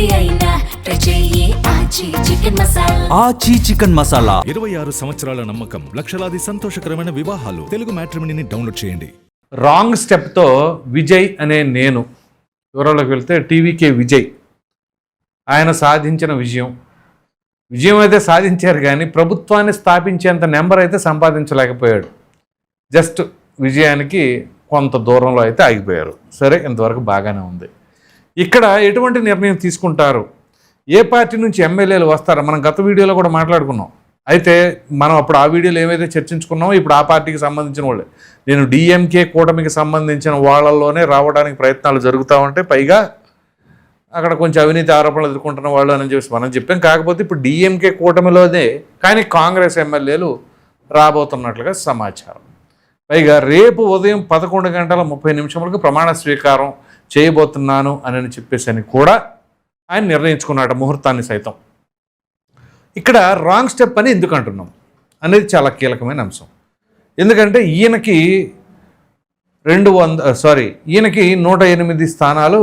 ఏది అయినా ట్రై చెయ్యి ఆచి చికెన్ మసాలా. ఆచి చికెన్ మసాలా 26 సంవత్సరాల నమ్మకం, లక్షలాది సంతోషకరమైన వివాహాలు. తెలుగు మ్యాట్రిమోనీని డౌన్లోడ్ చేయండి. రాంగ్ స్టెప్తో విజయ్ అనే నేను వివరాల్లోకి వెళ్తే టీవీకే విజయ్ ఆయన సాధించిన విజయం అయితే సాధించారు, కానీ ప్రభుత్వాన్ని స్థాపించేంత నెంబర్ అయితే సంపాదించలేకపోయాడు. జస్ట్ విజయానికి కొంత దూరంలో అయితే ఆగిపోయారు. సరే, ఇంతవరకు బాగానే ఉంది. ఇక్కడ ఎటువంటి నిర్ణయం తీసుకుంటారు, ఏ పార్టీ నుంచి ఎమ్మెల్యేలు వస్తారో మనం గత వీడియోలో కూడా మాట్లాడుకున్నాం. అయితే మనం అప్పుడు ఆ వీడియోలో ఏమైతే చర్చించుకున్నామో ఇప్పుడు ఆ పార్టీకి సంబంధించిన వాళ్ళే. నేను డిఎంకే కూటమికి సంబంధించిన వాళ్ళల్లోనే రావడానికి ప్రయత్నాలు జరుగుతూ ఉంటాయి. పైగా అక్కడ కొంచెం అవినీతి ఆరోపణలు ఎదుర్కొంటున్న వాళ్ళు అని చెప్పేసి మనం చెప్పాం. కాకపోతే ఇప్పుడు డిఎంకే కూటమిలోనే కానీ కాంగ్రెస్ ఎమ్మెల్యేలు రాబోతున్నట్లుగా సమాచారం. పైగా రేపు ఉదయం 11:30 ప్రమాణ స్వీకారం చేయబోతున్నాను అని చెప్పేసి అని కూడా ఆయన నిర్ణయించుకున్నాడు ముహూర్తాన్ని సైతం. ఇక్కడ రాంగ్ స్టెప్ అని ఎందుకు అంటున్నాం అనేది చాలా కీలకమైన అంశం. ఎందుకంటే ఈయనకి 108 స్థానాలు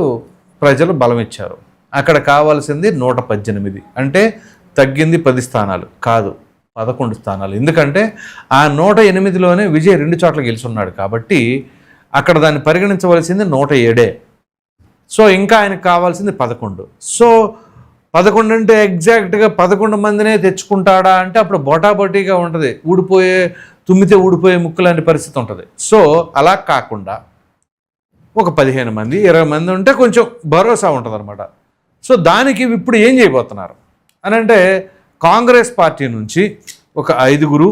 ప్రజలు బలం ఇచ్చారు. అక్కడ కావాల్సింది 118, అంటే తగ్గింది 10 స్థానాలు కాదు, 11 స్థానాలు. ఎందుకంటే ఆ 108లోనే విజయ్ 2 చోట్ల గెలుచున్నాడు కాబట్టి అక్కడ దాన్ని పరిగణించవలసింది 107. సో ఇంకా ఆయనకు కావాల్సింది 11. సో 11 అంటే ఎగ్జాక్ట్గా 11 మందినే తెచ్చుకుంటాడా అంటే అప్పుడు బొటాబొటీగా ఉంటుంది, తుమ్మితే ఊడిపోయే ముక్కు లాంటి పరిస్థితి ఉంటుంది. సో అలా కాకుండా ఒక 15 మంది 20 మంది ఉంటే కొంచెం భరోసా ఉంటుంది అనమాట. సో దానికి ఇప్పుడు ఏం చేయబోతున్నారు అని అంటే కాంగ్రెస్ పార్టీ నుంచి ఒక 5,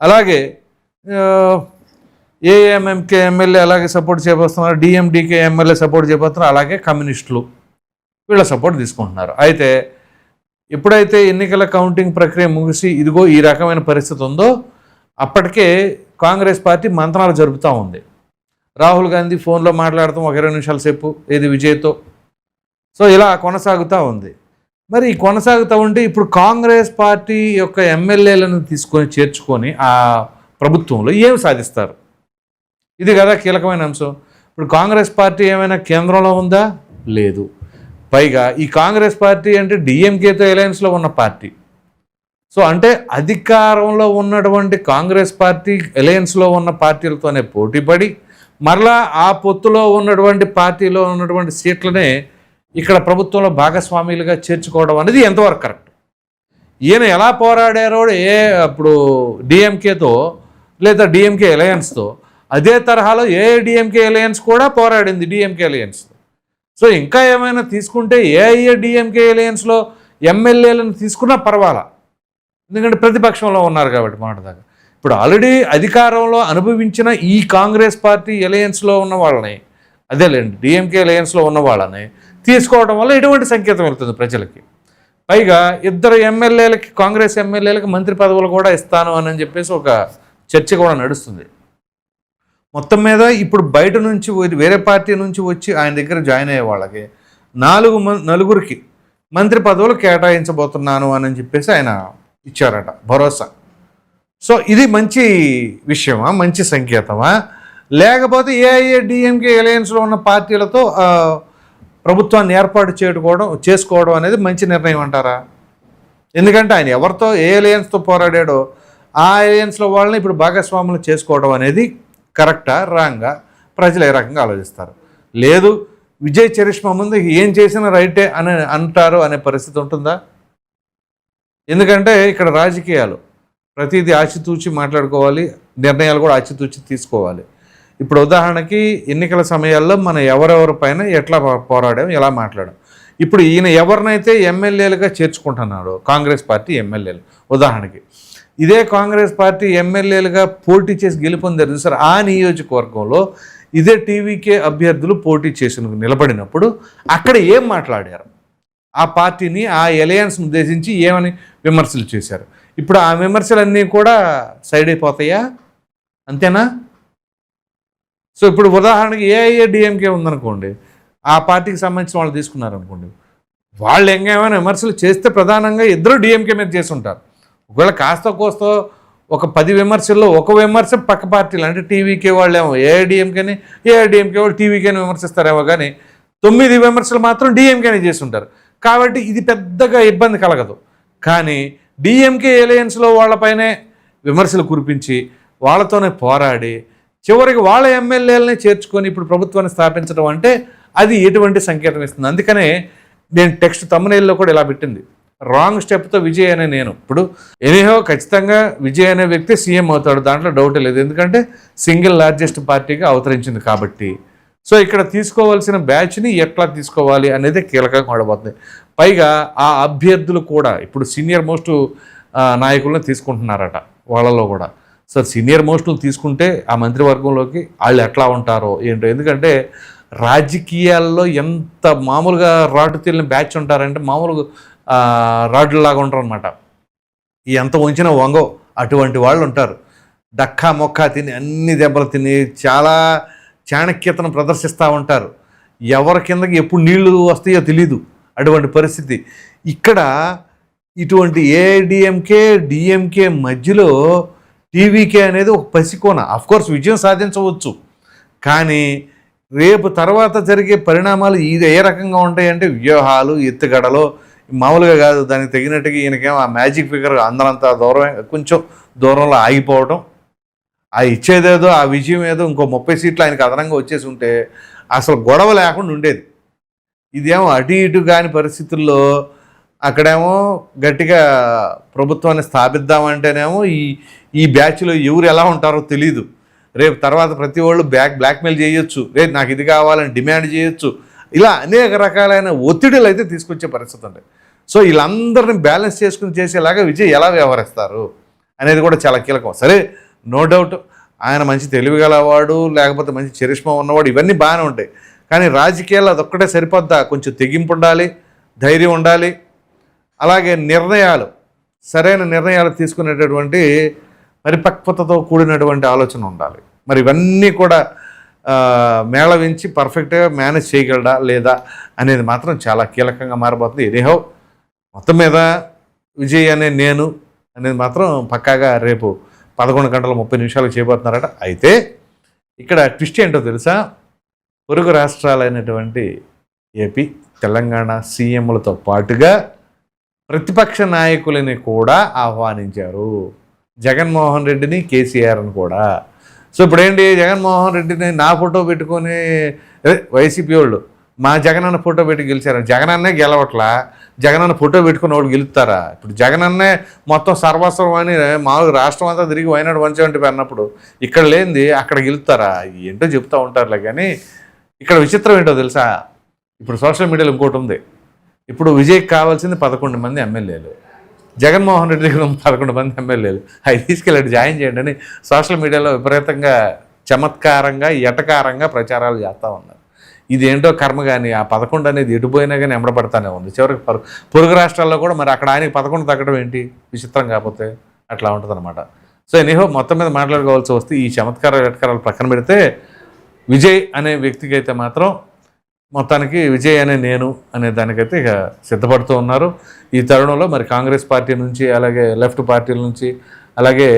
అలాగే ఏఎంఎంకే ఎమ్మెల్యే అలాగే సపోర్ట్ చేయబోతున్నారు, డిఎండికే ఎమ్మెల్యే సపోర్ట్ చేయబోతున్నారు, అలాగే కమ్యూనిస్టులు వీళ్ళ సపోర్ట్ తీసుకుంటున్నారు. అయితే ఎప్పుడైతే ఎన్నికల కౌంటింగ్ ప్రక్రియ ముగిసి ఇదిగో ఈ రకమైన పరిస్థితి ఉందో అప్పటికే కాంగ్రెస్ పార్టీ మంత్రాలు జరుపుతూ ఉంది. రాహుల్ గాంధీ ఫోన్లో మాట్లాడతాం ఒక 20 నిమిషాల సేపు ఏది విజయ్తో. సో ఇలా కొనసాగుతూ ఉంది. మరి కొనసాగుతూ ఉంటే ఇప్పుడు కాంగ్రెస్ పార్టీ యొక్క ఎమ్మెల్యేలను చేర్చుకొని ఆ ప్రభుత్వంలో ఏం సాధిస్తారు, ఇది కదా కీలకమైన అంశం. ఇప్పుడు కాంగ్రెస్ పార్టీ ఏమైనా కేంద్రంలో ఉందా? లేదు. పైగా ఈ కాంగ్రెస్ పార్టీ అంటే డిఎంకేతో అలయన్స్లో ఉన్న పార్టీ. సో అంటే అధికారంలో ఉన్నటువంటి కాంగ్రెస్ పార్టీ అలయన్స్లో ఉన్న పార్టీలతోనే పోటీపడి మరలా ఆ పొత్తులో ఉన్నటువంటి పార్టీలో ఉన్నటువంటి సీట్లనే ఇక్కడ ప్రభుత్వంలో భాగస్వామ్యులుగా చేర్చుకోవడం అనేది ఎంతవరకు కరెక్ట్? ఈయన ఎలా పోరాడారో అప్పుడు డిఎంకేతో లేదా డిఎంకే అలయన్స్తో అదే తరహాలో ఏఐడిఎంకే అలయన్స్ కూడా పోరాడింది డిఎంకే అలయన్స్. సో ఇంకా ఏమైనా తీసుకుంటే ఏఐడిఎంకే అలయన్స్లో ఎమ్మెల్యేలను తీసుకున్నా పర్వాలా, ఎందుకంటే ప్రతిపక్షంలో ఉన్నారు కాబట్టి మాట దాకా. ఇప్పుడు ఆల్రెడీ అధికారంలో అనుభవించిన ఈ కాంగ్రెస్ పార్టీ అలయన్స్లో ఉన్న వాళ్ళని, అదేలేండి డిఎంకే అలయన్స్లో ఉన్న వాళ్ళని తీసుకోవడం వల్ల ఎటువంటి సంకేతం వెళ్తుంది ప్రజలకి. పైగా 2 ఎమ్మెల్యేలకి కాంగ్రెస్ ఎమ్మెల్యేలకి మంత్రి పదవులు కూడా ఇస్తాను అని చెప్పేసి ఒక చర్చ కూడా నడుస్తుంది. మొత్తం మీద ఇప్పుడు బయట నుంచి వేరే పార్టీ నుంచి వచ్చి ఆయన దగ్గర జాయిన్ అయ్యే వాళ్ళకి 4 మంత్రి పదవులు కేటాయించబోతున్నాను అని చెప్పేసి ఆయన ఇచ్చారట భరోసా. సో ఇది మంచి విషయమా, మంచి సంకేతమా? లేకపోతే ఏఐఏడిఎంకే అలయన్స్లో ఉన్న పార్టీలతో ప్రభుత్వాన్ని ఏర్పాటు చేసుకోవడం అనేది మంచి నిర్ణయం అంటారా? ఎందుకంటే ఆయన ఎవరితో ఏ అలయన్స్తో పోరాడాడో ఆ అలయన్స్లో వాళ్ళని ఇప్పుడు భాగస్వాములు చేసుకోవడం అనేది కరెక్టా రాంగా, ప్రజలు ఏ రకంగా ఆలోచిస్తారు? లేదు విజయ్ చరిష్మా ముందు ఏం చేసినా రైటే అని అంటారు అనే పరిస్థితి ఉంటుందా? ఎందుకంటే ఇక్కడ రాజకీయాలు ప్రతిదీ ఆచితూచి మాట్లాడుకోవాలి, నిర్ణయాలు కూడా ఆచితూచి తీసుకోవాలి. ఇప్పుడు ఉదాహరణకి ఎన్నికల సమయాల్లో మనం ఎవరెవరిపైన ఎట్లా పోరాడాం, ఎలా మాట్లాడాం. ఇప్పుడు ఈయన ఎవరినైతే ఎమ్మెల్యేలుగా చేర్చుకుంటున్నాడో కాంగ్రెస్ పార్టీ ఎమ్మెల్యేలు, ఉదాహరణకి ఇదే కాంగ్రెస్ పార్టీ ఎమ్మెల్యేలుగా పోటీ చేసి గెలుపొందారు సార్, ఆ నియోజకవర్గంలో ఇదే టీవీకే అభ్యర్థులు పోటీ చేసి నిలబడినప్పుడు అక్కడ ఏం మాట్లాడారు, ఆ పార్టీని ఆ అలయన్స్ను ఉద్దేశించి ఏమని విమర్శలు చేశారు. ఇప్పుడు ఆ విమర్శలన్నీ కూడా సైడ్ అయిపోతాయా? అంతేనా? సో ఇప్పుడు ఉదాహరణకి ఏఐఏడిఎంకే ఉందనుకోండి, ఆ పార్టీకి సంబంధించిన వాళ్ళు తీసుకున్నారనుకోండి, వాళ్ళు ఏమైనా విమర్శలు చేస్తే ప్రధానంగా 2 డిఎంకే మీద చేసి ఉంటారు. ఒకవేళ కాస్త కోస్తో ఒక 10 విమర్శల్లో ఒక విమర్శ పక్క పార్టీలు అంటే టీవీకే వాళ్ళు ఏమో ఏఐడిఎంకే వాళ్ళు టీవీకేని విమర్శిస్తారేమో, కానీ 9 విమర్శలు మాత్రం డిఎంకేనే చేసి ఉంటారు. కాబట్టి ఇది పెద్దగా ఇబ్బంది కలగదు. కానీ డిఎంకే ఎలయన్స్లో వాళ్ళపైనే విమర్శలు కురిపించి వాళ్ళతోనే పోరాడి చివరికి వాళ్ళ ఎమ్మెల్యేలనే చేర్చుకొని ఇప్పుడు ప్రభుత్వాన్ని స్థాపించడం అంటే అది ఎటువంటి సంకేతం ఇస్తుంది. అందుకనే నేను టెక్స్ట్ తమ్మునేల్లో కూడా ఇలా పెట్టింది, రాంగ్ స్టెప్తో విజయ్ అనే నేను. ఇప్పుడు ఎనీహో ఖచ్చితంగా విజయ్ అనే వ్యక్తి సీఎం అవుతాడు, దాంట్లో డౌట్ లేదు. ఎందుకంటే సింగిల్ లార్జెస్ట్ పార్టీగా అవతరించింది కాబట్టి. సో ఇక్కడ తీసుకోవాల్సిన బ్యాచ్ని ఎట్లా తీసుకోవాలి అనేది కీలకంగా ఉండబోతుంది. పైగా ఆ అభ్యర్థులు కూడా ఇప్పుడు సీనియర్ మోస్ట్ నాయకులను తీసుకుంటున్నారట వాళ్ళలో కూడా. సో సీనియర్ మోస్టులు తీసుకుంటే ఆ మంత్రివర్గంలోకి వాళ్ళు ఎట్లా ఉంటారో ఏంటో. ఎందుకంటే రాజకీయాల్లో ఎంత మామూలుగా రాటు తీలిన బ్యాచ్ ఉంటారంటే మామూలుగా రాడ్లాగా ఉంటారు అనమాట. ఎంత ఉంచిన వంగో అటువంటి వాళ్ళు ఉంటారు. దక్కా మొక్కా తిని అన్ని దెబ్బలు తిని చాలా చాణక్యతను ప్రదర్శిస్తూ ఉంటారు. ఎవరి కిందకి ఎప్పుడు నీళ్లు వస్తాయో తెలీదు అటువంటి పరిస్థితి. ఇక్కడ ఇటువంటి ఏఐడిఎంకే డిఎంకే మధ్యలో టీవీకే అనేది ఒక పసికోన. అఫ్కోర్స్ విజయం సాధించవచ్చు, కానీ రేపు తర్వాత జరిగే పరిణామాలు ఇది ఏ రకంగా ఉంటాయంటే వ్యూహాలు ఎత్తుగడలో మామూలుగా కాదు. దానికి తగినట్టుగా ఈయనకేమో ఆ మ్యాజిక్ ఫిగర్ అందరంత దూరమే, కొంచెం దూరంలో ఆగిపోవడం, ఆ ఇచ్చేదేదో ఆ విజయం ఏదో ఇంకో 30 సీట్లు ఆయనకు అదనంగా వచ్చేసి ఉంటే అసలు గొడవ లేకుండా ఉండేది. ఇదేమో అటు ఇటు కాని పరిస్థితుల్లో అక్కడేమో గట్టిగా ప్రభుత్వాన్ని స్థాపిద్దామంటేనేమో ఈ బ్యాచ్లో ఎవరు ఎలా ఉంటారో తెలీదు. రేపు తర్వాత ప్రతి వాళ్ళు బ్లాక్మెయిల్ చేయొచ్చు, రేపు నాకు ఇది కావాలని డిమాండ్ చేయొచ్చు. ఇలా అనేక రకాలైన ఒత్తిడిలు అయితే తీసుకొచ్చే పరిస్థితి ఉంది. సో వీళ్ళందరినీ బ్యాలెన్స్ చేసుకుని చేసేలాగా విజయ్ ఎలా వ్యవహరిస్తారు అనేది కూడా చాలా కీలకం. సరే, నో డౌట్ ఆయన మంచి తెలివిగలవాడు, లేకపోతే మంచి చరిష్మా ఉన్నవాడు, ఇవన్నీ బాగానే ఉంటాయి. కానీ రాజకీయాల్లో అదొక్కటే సరిపోద్దా? కొంచెం తెగింపు ఉండాలి, ధైర్యం ఉండాలి, అలాగే నిర్ణయాలు, సరైన నిర్ణయాలు తీసుకునేటటువంటి పరిపక్వతతో కూడినటువంటి ఆలోచన ఉండాలి. మరి ఇవన్నీ కూడా మేళవించి పర్ఫెక్ట్గా మేనేజ్ చేయగలడా లేదా అనేది మాత్రం చాలా కీలకంగా మారిపోతుంది. ఎనీహౌ మొత్తం మీద విజయ్ అనే నేను అనేది మాత్రం పక్కాగా రేపు 11:30 చేయబోతున్నారట. అయితే ఇక్కడ ట్విస్ట్ ఏంటో తెలుసా? పొరుగు రాష్ట్రాలైనటువంటి ఏపీ, తెలంగాణ సీఎంలతో పాటుగా ప్రతిపక్ష నాయకులని కూడా ఆహ్వానించారు. జగన్మోహన్ రెడ్డిని, కేసీఆర్ని కూడా. సో ఇప్పుడు ఏంటి, జగన్మోహన్ రెడ్డిని నా ఫోటో పెట్టుకొని వైసీపీ వాళ్ళు మా జగనన్న ఫోటో పెట్టి గెలిచారు. జగనన్నే గెలవట్లా, జగనన్న ఫోటో పెట్టుకుని వాళ్ళు గెలుస్తారా? ఇప్పుడు జగనన్నే మొత్తం సర్వస్వం అని మామూలుగా రాష్ట్రం అంతా తిరిగి వైనాడు 170 అన్నప్పుడు ఇక్కడ లేనిది అక్కడ గెలుస్తారా? ఏంటో చెప్తూ ఉంటారులే. కానీ ఇక్కడ విచిత్రం ఏంటో తెలుసా? ఇప్పుడు సోషల్ మీడియాలో ఇంకోటి ఉంది. ఇప్పుడు విజయ్కి కావాల్సింది 11 మంది ఎమ్మెల్యేలు, జగన్మోహన్ రెడ్డి దగ్గర 11 మంది ఎమ్మెల్యేలు. అవి తీసుకెళ్ళి జాయిన్ చేయండి అని సోషల్ మీడియాలో విపరీతంగా చమత్కారంగా ఎటకారంగా ప్రచారాలు చేస్తూ ఉన్నారు. ఇదేంటో కర్మ. కానీ ఆ 11 అనేది ఎటుపోయినా కానీ ఎంబడపడతానే ఉంది. చివరికి పొరుగు రాష్ట్రాల్లో కూడా మరి అక్కడ ఆయనకి 11 తగ్గడం ఏంటి విచిత్రం? కాకపోతే అట్లా ఉంటుంది అనమాట. సో ఎనీహో మొత్తం మీద మాట్లాడుకోవాల్సి వస్తే ఈ ఎటకారాలు పక్కన పెడితే విజయ్ అనే వ్యక్తికి అయితే మాత్రం మొత్తానికి విజయ్ అనే నేను అనే దానికైతే ఇక సిద్ధపడుతూ ఉన్నారు. ఈ తరుణంలో మరి కాంగ్రెస్ పార్టీ నుంచి, అలాగే లెఫ్ట్ పార్టీల నుంచి, అలాగే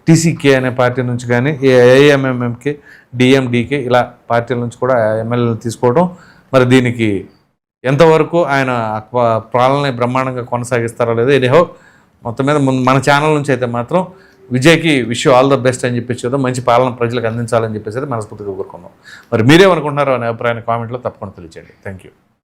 టీసీకే అనే పార్టీ నుంచి కానీ ఏఐఎంఎంకే, డిఎండికే ఇలా పార్టీల నుంచి కూడా ఎమ్మెల్యేలు తీసుకోవడం, మరి దీనికి ఎంతవరకు ఆయన పాలన బ్రహ్మాండంగా కొనసాగిస్తారో లేదో. ఎనీహో మొత్తం మీద మన ఛానల్ నుంచి అయితే మాత్రం విజయ్కి విష్ ఆల్ ద బెస్ట్ అని చెప్పేసి మంచి పాలన ప్రజలకు అందించాలని చెప్పేసి మనస్ఫూర్తిగా కోరుకుందాం. మరి మీరేమనుకుంటున్నారో అనే అభిప్రాయాన్ని కామెంట్లో తప్పకుండా తెలియచేయండి. Thank you.